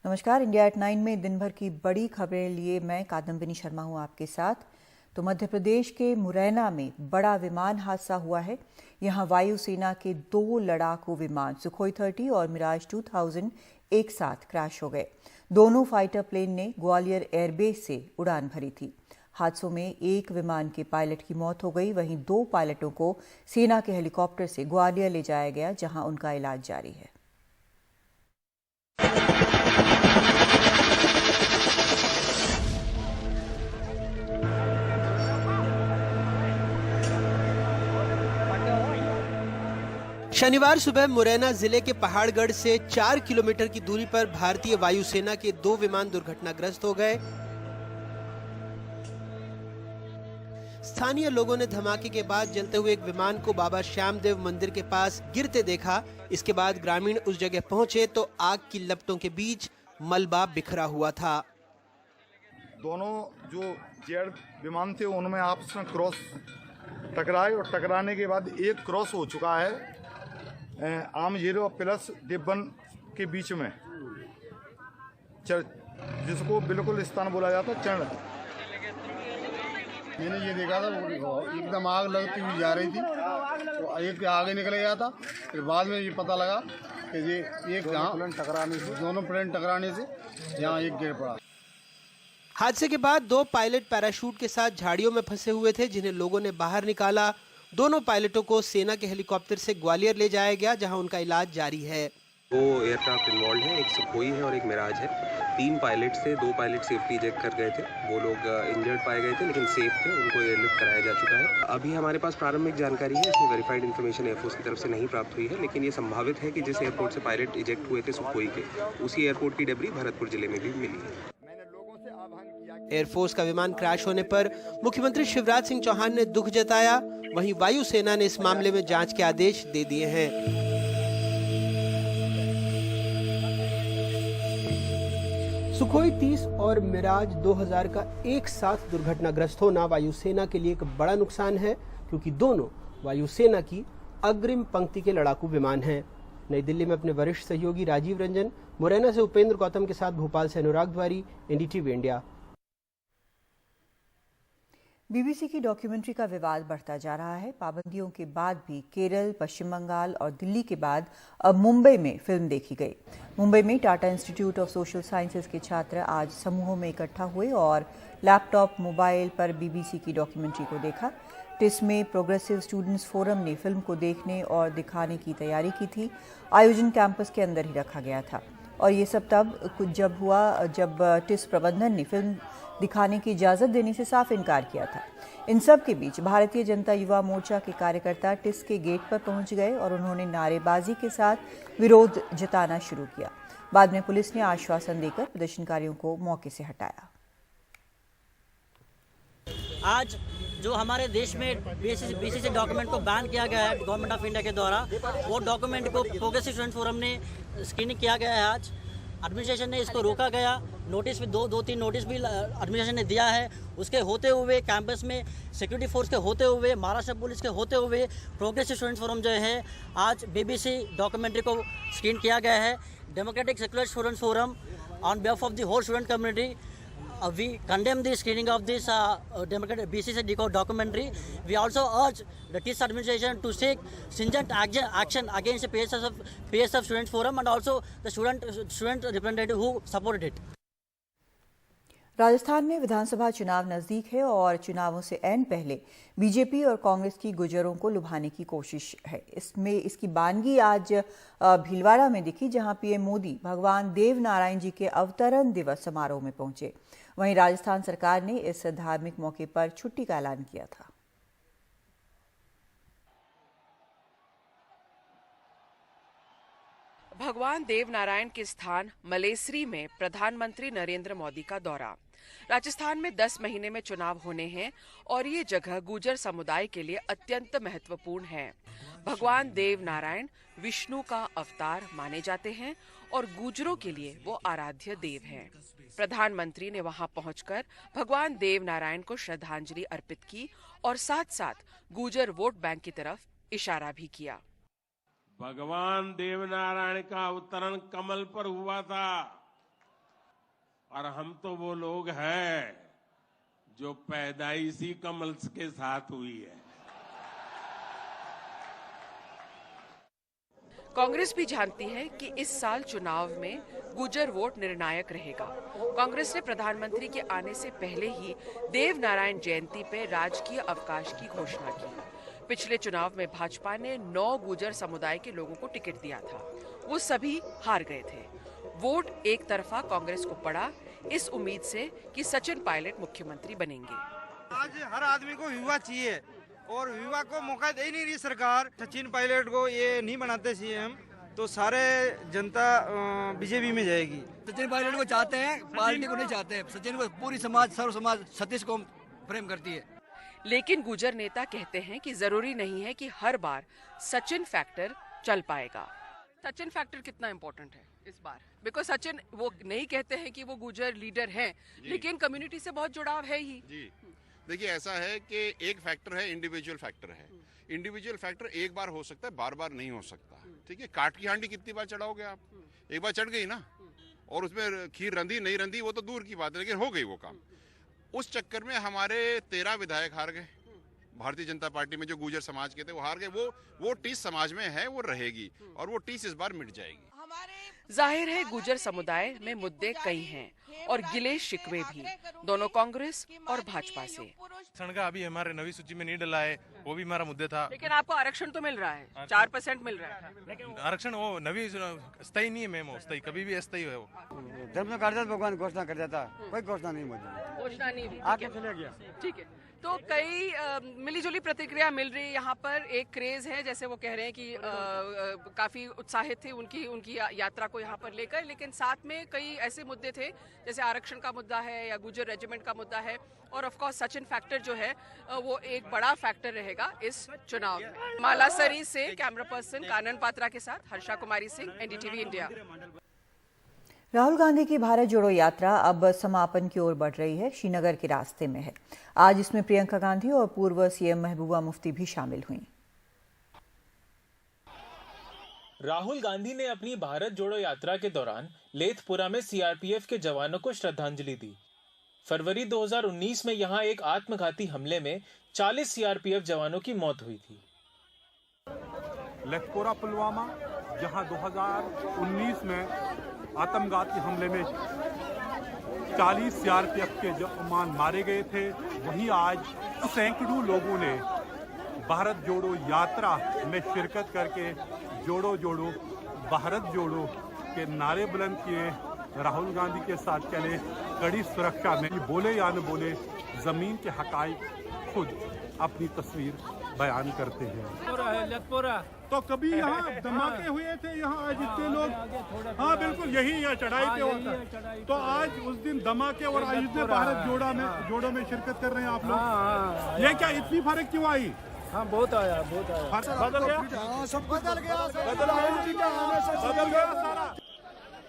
नमस्कार। India at 9 में दिन भर की बड़ी खबरें लिए मैं कादम्बिनी शर्मा हूं आपके साथ। तो मध्य प्रदेश के मुरैना में बड़ा विमान हादसा हुआ है। यहां वायुसेना के 2 लड़ाकू विमान सुखोई 30 और मिराज 2000 एक साथ क्रैश हो गए। दोनों फाइटर प्लेन ने ग्वालियर एयरबेस से उड़ान भरी थी। हादसों में एक विमान के पायलट की मौत हो गई, वहीं 2 पायलटों को सेना के हेलीकॉप्टर से ग्वालियर ले जाया गया, जहां उनका इलाज जारी है। शनिवार सुबह मुरैना जिले के पहाड़गढ़ से 4 किलोमीटर की दूरी पर भारतीय वायुसेना के 2 विमान दुर्घटनाग्रस्त हो गए। स्थानीय लोगों ने धमाके के बाद जलते हुए एक विमान को बाबा श्यामदेव मंदिर के पास गिरते देखा। इसके बाद ग्रामीण उस जगह पहुंचे तो आग की लपटों के बीच मलबा बिखरा हुआ था। दोनों जो जेट विमान थे उनमें आपस में क्रॉस टकराए और टकराने के बाद एक क्रॉस हो चुका है आर्म 0 प्लस डिब्बन के बीच में, जिसको बिल्कुल स्थान बोला जाता है चरण। मैंने ये देखा था वो एकदम आग लगती हुई जा रही थी, तो एक आगे निकल गया था। फिर बाद में ये पता लगा कि ये एक दोनों प्लेन टकराने से यहाँ एक गिर पड़ा। हादसे के बाद 2 पायलट पैराशूट के साथ झाड़ियों में फंसे हुए थे, जिन्हें लोगों ने बाहर निकाला। दोनों पायलटों को सेना के हेलीकॉप्टर से ग्वालियर ले जाया गया, जहां उनका इलाज जारी है। 2 एयरक्राफ्ट इन्वॉल्व हैं, एक सुखोई है और एक मिराज है। 3 पायलट थे, 2 पायलट सेफ्टी इजेक्ट कर गए थे। वो लोग इंजर्ड पाए गए थे लेकिन सेफ थे, उनको एयरलिफ्ट कराया जा चुका है। अभी हमारे पास प्रारंभिक जानकारी है, इसमें वेरीफाइड इन्फॉर्मेशन एयरफोर्स की तरफ से नहीं प्राप्त हुई है, लेकिन ये संभावित है कि जिस एयरपोर्ट से पायलट इजेक्ट हुए थे सुखोई के, उसी एयरपोर्ट की डेब्री भरतपुर जिले में भी मिली है। एयरफोर्स का विमान क्रैश होने पर मुख्यमंत्री शिवराज सिंह चौहान ने दुख जताया। वहीं वायुसेना ने इस मामले में जांच के आदेश दे दिए हैं। सुखोई 30 और मिराज 2000 का एक साथ दुर्घटनाग्रस्त होना वायुसेना के लिए एक बड़ा नुकसान है, क्योंकि दोनों वायुसेना की अग्रिम पंक्ति के लड़ाकू विमान हैं। नई दिल्ली में अपने वरिष्ठ सहयोगी राजीव रंजन, मुरैना से उपेंद्र गौतम के साथ भोपाल से अनुराग द्वारी, एनडीटीवी इंडिया। बीबीसी की डॉक्यूमेंट्री का विवाद बढ़ता जा रहा है। पाबंदियों के बाद भी केरल, पश्चिम बंगाल और दिल्ली के बाद अब मुंबई में फिल्म देखी गई। मुंबई में Tata institute of social sciences के छात्र आज समूहों में इकट्ठा हुए और लैपटॉप, मोबाइल पर बीबीसी की डॉक्यूमेंट्री को देखा। टिस में प्रोग्रेसिव स्टूडेंट्स फोरम ने फिल्म को देखने और दिखाने की तैयारी की थी। आयोजन कैंपस के अंदर ही रखा गया था और ये सब तब कुछ जब हुआ जब टिस प्रबंधन ने फिल्म दिखाने की इजाजत देने से साफ इनकार किया था। इन सब के बीच भारतीय जनता युवा मोर्चा के कार्यकर्ता टिस के गेट पर पहुंच गए और उन्होंने नारेबाजी के साथ विरोध जताना शुरू किया। बाद में पुलिस ने आश्वासन देकर प्रदर्शनकारियों को मौके से हटाया। आज जो हमारे देश में बीसीसी डॉक्यूमेंट को बैन किया गया है गवर्नमेंट ऑफ इंडिया के द्वारा, वो डॉक्यूमेंट को प्रोग्रेसिव स्टूडेंट फोरम ने स्क्रीनिंग किया गया है। आज एडमिनिस्ट्रेशन ने इसको रोका गया, नोटिस भी 2-3 नोटिस भी एडमिनिस्ट्रेशन ने दिया है। उसके होते हुए कैंपस में सिक्योरिटी फोर्स के होते हुए, महाराष्ट्र पुलिस के होते हुए प्रोग्रेसिव स्टूडेंट फोरम जो है आज बीबीसी डॉक्यूमेंट्री को स्क्रीन किया गया है। Democratic secular student forum on behalf of the whole student community we condemn the screening of this democratic BCC decode documentary. We also urge the TIS administration to take stringent action against the PSF Students Forum and also the student representative who supported it. Rajasthan में विधानसभा चुनाव नजदीक है और चुनावों से ऐन पहले BJP और कांग्रेस की गुर्जरों को लुभाने की कोशिश है। इसमें इसकी बानगी आज भीलवाड़ा में दिखी, जहां पीएम मोदी भगवान देव नारायण जी के अवतरण दिवस समारोह में पहुंचे। वहीं राजस्थान सरकार ने इस धार्मिक मौके पर छुट्टी का ऐलान किया था। भगवान देव नारायण के स्थान मलेसरी में प्रधानमंत्री नरेंद्र मोदी का दौरा। राजस्थान में 10 महीने में चुनाव होने हैं और ये जगह गुर्जर समुदाय के लिए अत्यंत महत्वपूर्ण है। भगवान देव नारायण विष्णु का अवतार माने जाते हैं और गुर्जरों के लिए वो आराध्य देव हैं। प्रधानमंत्री ने वहां पहुंचकर भगवान देव नारायण को श्रद्धांजलि अर्पित की और साथ साथ गुर्जर वोट बैंक की तरफ इशारा भी किया। भगवान देवनारायण का अवतरण कमल पर हुआ था। और हम तो वो लोग हैं जो पैदाइशी कमल के साथ हुई है। कांग्रेस भी जानती है कि इस साल चुनाव में गुर्जर वोट निर्णायक रहेगा। कांग्रेस ने प्रधानमंत्री के आने से पहले ही देव नारायण जयंती पे राजकीय अवकाश की घोषणा की। पिछले चुनाव में भाजपा ने 9 गुर्जर समुदाय के लोगों को टिकट दिया था, वो सभी हार गए थे। वोट एक तरफा कांग्रेस को पड़ा, इस उम्मीद से कि सचिन पायलट मुख्यमंत्री बनेंगे। आज हर आदमी को युवा चाहिए और युवा को मौका दे नहीं रही सरकार। सचिन पायलट को ये नहीं बनाते सीएम तो सारे जनता बीजेपी में जाएगी। सचिन पायलट को चाहते हैं, पार्टी को नहीं चाहते हैं। सचिन को पूरी समाज, सर्व समाज सतीश को प्रेम करती है। लेकिन गुर्जर नेता कहते हैं कि जरूरी नहीं है कि हर बार सचिन फैक्टर चल पाएगा। सचिन फैक्टर कितना इम्पोर्टेंट है इस बार? बिकॉज सचिन वो नहीं कहते हैं कि वो गुर्जर लीडर हैं, लेकिन कम्युनिटी से बहुत जुड़ाव है ही। जी देखिए, ऐसा है कि एक फैक्टर है, इंडिविजुअल फैक्टर है। इंडिविजुअल फैक्टर एक बार हो सकता है, बार बार नहीं हो सकता। ठीक है, काट की हांडी कितनी बार चढ़ाओगे आप? एक बार चढ़ गई ना, और उसमें खीर रंधी नहीं रंधी वो तो दूर की बात है, लेकिन हो गई वो काम। उस चक्कर में हमारे 13 विधायक हार गए। भारतीय जनता पार्टी में जो गुर्जर समाज के थे वो हार गए। वो टीस समाज में है, वो रहेगी और वो टीस इस बार मिट जाएगी। जाहिर है गुर्जर समुदाय में मुद्दे कई हैं और गिले शिकवे भी, दोनों कांग्रेस और भाजपा से। आरक्षण का अभी हमारे नवी सूची में नहीं डला है, वो भी हमारा मुद्दा था। लेकिन आपको आरक्षण तो मिल रहा है, 4% मिल रहा है। लेकिन आरक्षण वो नवी स्थायी नहीं है मैम, वो स्थायी कभी भी अस्थायी है। वो धर्म काटता भगवान घोषणा कर देता, कोई घोषणा नहीं मोदी घोषणा नहीं हुई, आगे चले गया। ठीक है, तो कई मिलीजुली प्रतिक्रिया मिल रही है यहाँ पर। एक क्रेज है, जैसे वो कह रहे हैं कि काफी उत्साहित थे उनकी यात्रा को यहाँ पर लेकर, लेकिन साथ में कई ऐसे मुद्दे थे जैसे आरक्षण का मुद्दा है या गुर्जर रेजिमेंट का मुद्दा है, और ऑफ कोर्स सचिन फैक्टर जो है वो एक बड़ा फैक्टर रहेगा इस चुनाव में। मालासरी से कैमरा पर्सन कानन पात्रा के साथ हर्षा कुमारी सिंह, एनडीटीवी इंडिया। राहुल गांधी की भारत जोड़ो यात्रा अब समापन की ओर बढ़ रही है, श्रीनगर के रास्ते में है। आज इसमें प्रियंका गांधी और पूर्व सीएम महबूबा मुफ्ती भी शामिल हुई। राहुल गांधी ने अपनी भारत जोड़ो यात्रा के दौरान लेथपुरा में सीआरपीएफ के जवानों को श्रद्धांजलि दी। फरवरी 2019 में यहां एक आत्मघाती हमले में 40 सीआरपीएफ जवानों की मौत हुई थी। लेथपुरा पुलवामा, जहां 2019 में आत्मघाती हमले में 40 सीआरपीएफ के जवान मारे गए थे, वहीं आज सैकड़ों लोगों ने भारत जोड़ो यात्रा में शिरकत करके जोड़ो जोड़ो भारत जोड़ो के नारे बुलंद किए। राहुल गांधी के साथ चले कड़ी सुरक्षा में, बोले या न बोले, जमीन के हकाइक खुद अपनी तस्वीर बयान करते हैं। तो कभी यहाँ धमाके हुए थे, यहाँ आज इतने लोग, हाँ बिल्कुल यही यहाँ चढ़ाई पे होता, तो आज उस दिन धमाके और आज इतने भारत जोड़ो में शिरकत कर रहे हैं आप लोग। ये क्या इतनी फर्क क्यों आई? हाँ बहुत आया, बहुत आया। बदल गया सारा।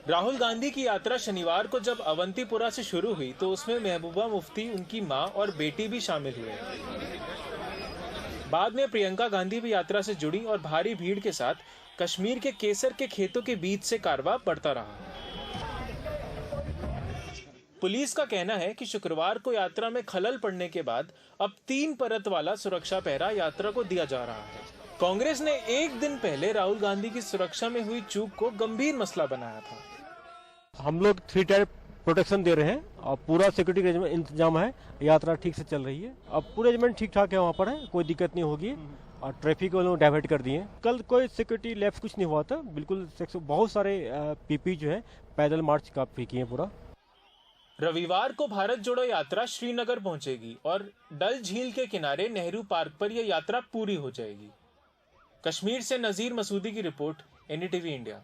राहुल गांधी की यात्रा शनिवार को जब अवंतीपुरा से शुरू हुई तो उसमें महबूबा मुफ्ती, उनकी मां और बेटी भी शामिल हुए। बाद में प्रियंका गांधी भी यात्रा से जुड़ी और भारी भीड़ के साथ कश्मीर के केसर के खेतों के बीच से कारवां बढ़ता रहा। पुलिस का कहना है कि शुक्रवार को यात्रा में खलल पड़ने के बाद अब 3 परत वाला सुरक्षा पहरा यात्रा को दिया जा रहा है। कांग्रेस ने एक दिन पहले राहुल गांधी की सुरक्षा में हुई चूक को गंभीर मसला बनाया था। हम लोग 3 टायर प्रोटेक्शन दे रहे हैं और पूरा सिक्योरिटी इंतजाम है, यात्रा ठीक से चल रही है। अब पूरे अरेंजमेंट ठीक ठाक है, वहाँ पर है, कोई दिक्कत नहीं होगी और ट्रैफिक वालों डाइवर्ट कर दिए। कल कोई सिक्योरिटी लैप्स कुछ नहीं हुआ था, बिल्कुल बहुत सारे पीपी जो है पैदल मार्च काफी किए पूरा। रविवार को भारत जोड़ो यात्रा श्रीनगर पहुंचेगी और डल झील के किनारे नेहरू पार्क पर यह यात्रा पूरी हो जाएगी। कश्मीर से नजीर मसूदी की रिपोर्ट, एनडीटीवी इंडिया।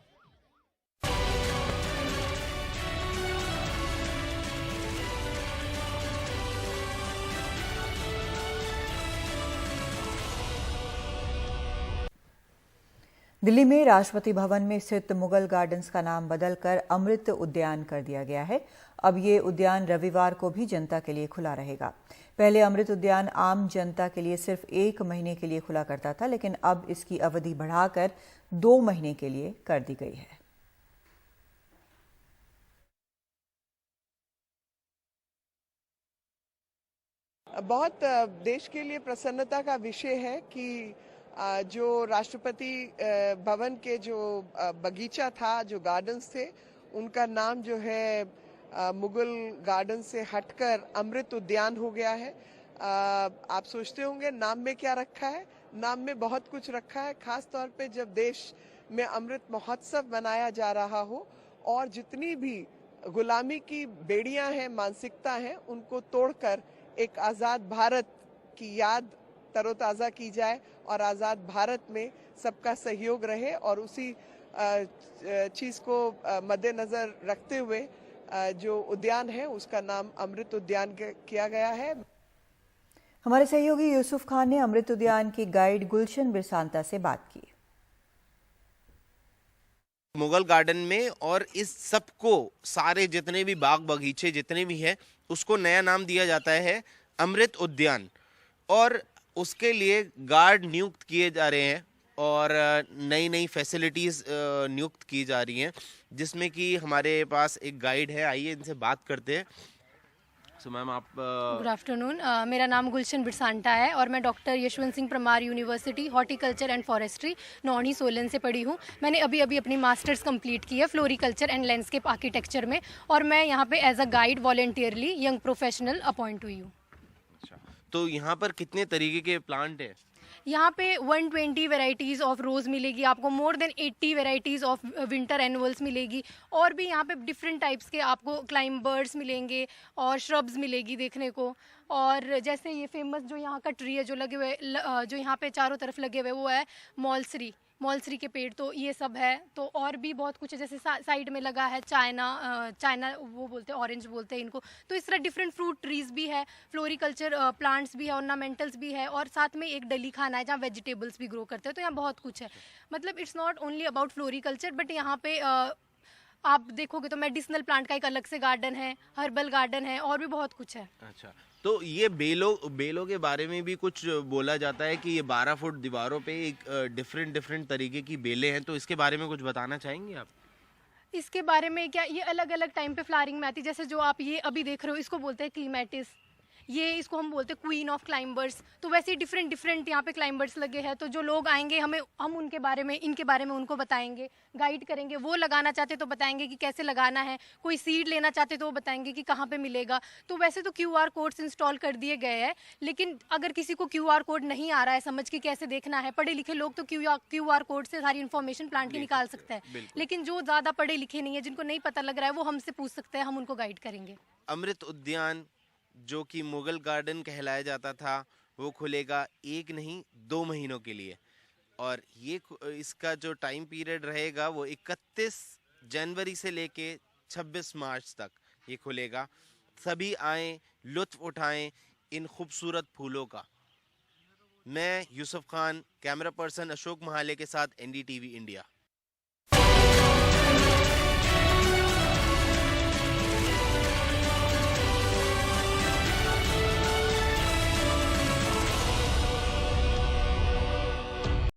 दिल्ली में राष्ट्रपति भवन में स्थित मुगल गार्डन्स का नाम बदलकर अमृत उद्यान कर दिया गया है। अब ये उद्यान रविवार को भी जनता के लिए खुला रहेगा। पहले अमृत उद्यान आम जनता के लिए सिर्फ 1 महीने के लिए खुला करता था, लेकिन अब इसकी अवधि बढ़ाकर 2 महीने के लिए कर दी गई है। बहुत देश के लिए प्रसन्नता का विषय है कि जो राष्ट्रपति भवन के जो बगीचा था, जो गार्डन्स थे, उनका नाम जो है मुगल गार्डन से हटकर अमृत उद्यान हो गया है। आप सोचते होंगे नाम में क्या रखा है? नाम में बहुत कुछ रखा है, खास तौर पे जब देश में अमृत महोत्सव मनाया जा रहा हो और जितनी भी गुलामी की बेड़ियां हैं, मानसिकता है, उनको तोड़कर एक आज़ाद भारत की याद तरोताज़ा की जाए और आज़ाद भारत में सबका सहयोग रहे। और उसी चीज़ को मद्देनज़र रखते हुए जो उद्यान है उसका नाम अमृत उद्यान किया गया है। हमारे सहयोगी यूसुफ खान ने अमृत उद्यान की गाइड गुलशन बिरसांता से बात की। मुगल गार्डन में और इस सब को सारे जितने भी बाग बगीचे जितने भी हैं उसको नया नाम दिया जाता है अमृत उद्यान, और उसके लिए गार्ड नियुक्त किए जा रहे हैं और नई नई फैसिलिटीज़ नियुक्त की जा रही हैं, जिसमें कि हमारे पास एक गाइड है। आइए इनसे बात करते हैं। सो मैम आप गुड आफ्टरनून, मेरा नाम गुलशन बिरसांटा है और मैं doctor Yashwant Singh Parmar university horticulture and forestry Nauni Solan से पढ़ी हूँ। मैंने अभी अपनी मास्टर्स कंप्लीट की है फ्लोरिकल्चर एंड लैंडस्केप आर्किटेक्चर में, और मैं यहाँ पे as a guide voluntarily young professional appoint हुई हूँ। तो यहाँ पर कितने तरीके के प्लांट हैं? यहाँ पे 120 वेराइटीज़ ऑफ रोज़ मिलेगी आपको, more than 80 varieties of winter annuals मिलेगी, और भी यहाँ पे डिफरेंट टाइप्स के आपको क्लाइंबर्स मिलेंगे और श्रब्स मिलेगी देखने को। और जैसे ये फेमस जो यहाँ का ट्री है जो लगे हुए, जो यहाँ पे चारों तरफ लगे हुए, वो है मॉलसरी के पेड़, तो ये सब है। तो और भी बहुत कुछ है, जैसे साइड में लगा है चाइना वो बोलते हैं, ऑरेंज बोलते हैं इनको। तो इस तरह डिफरेंट फ्रूट ट्रीज़ भी है, फ्लोरिकल्चर प्लांट्स भी है, ऑर्नामेंटल्स भी है, और साथ में एक डली खाना है जहाँ वेजिटेबल्स भी ग्रो करते हैं। तो यहाँ बहुत कुछ है, मतलब it's not only about floriculture, but यहाँ पे आप देखोगे तो मेडिसिनल प्लांट का एक अलग से गार्डन है, हर्बल गार्डन है, और भी बहुत कुछ है। अच्छा, तो ये बेलों के बारे में भी कुछ बोला जाता है कि ये 12 फुट दीवारों पे एक डिफरेंट तरीके की बेलें हैं, तो इसके बारे में कुछ बताना चाहेंगे आप? इसके बारे में क्या, ये अलग अलग टाइम पे फ्लावरिंग में आती है। जैसे जो आप ये अभी देख रहे हो, इसको बोलते हैं क्लीमेटिस, ये इसको हम बोलते हैं क्वीन ऑफ क्लाइंबर्स। तो वैसे ही डिफरेंट यहाँ पे क्लाइंबर्स लगे हैं, तो जो लोग आएंगे हम उनके बारे में, इनके बारे में उनको बताएंगे, गाइड करेंगे। वो लगाना चाहते तो बताएंगे कि कैसे लगाना है, कोई सीड लेना चाहते तो वो बताएंगे कि कहाँ पे मिलेगा। तो वैसे तो QR कोड्स इंस्टॉल कर दिए गए हैं, लेकिन अगर किसी को QR कोड नहीं आ रहा है समझ के कैसे देखना है, पढ़े लिखे लोग तो QR कोड से सारी इन्फॉर्मेशन प्लांट की निकाल सकते हैं, लेकिन जो ज़्यादा पढ़े लिखे नहीं है, जिनको नहीं पता लग रहा है, वो हमसे पूछ सकते हैं, हम उनको गाइड करेंगे। अमृत उद्यान जो कि मुगल गार्डन कहलाया जाता था, वो खुलेगा 1 नहीं 2 महीनों के लिए, और ये इसका जो टाइम पीरियड रहेगा वो 31 जनवरी से लेके 26 मार्च तक ये खुलेगा। सभी आएं, लुत्फ उठाएं इन खूबसूरत फूलों का। मैं यूसुफ खान, कैमरा पर्सन अशोक महाले के साथ NDTV इंडिया।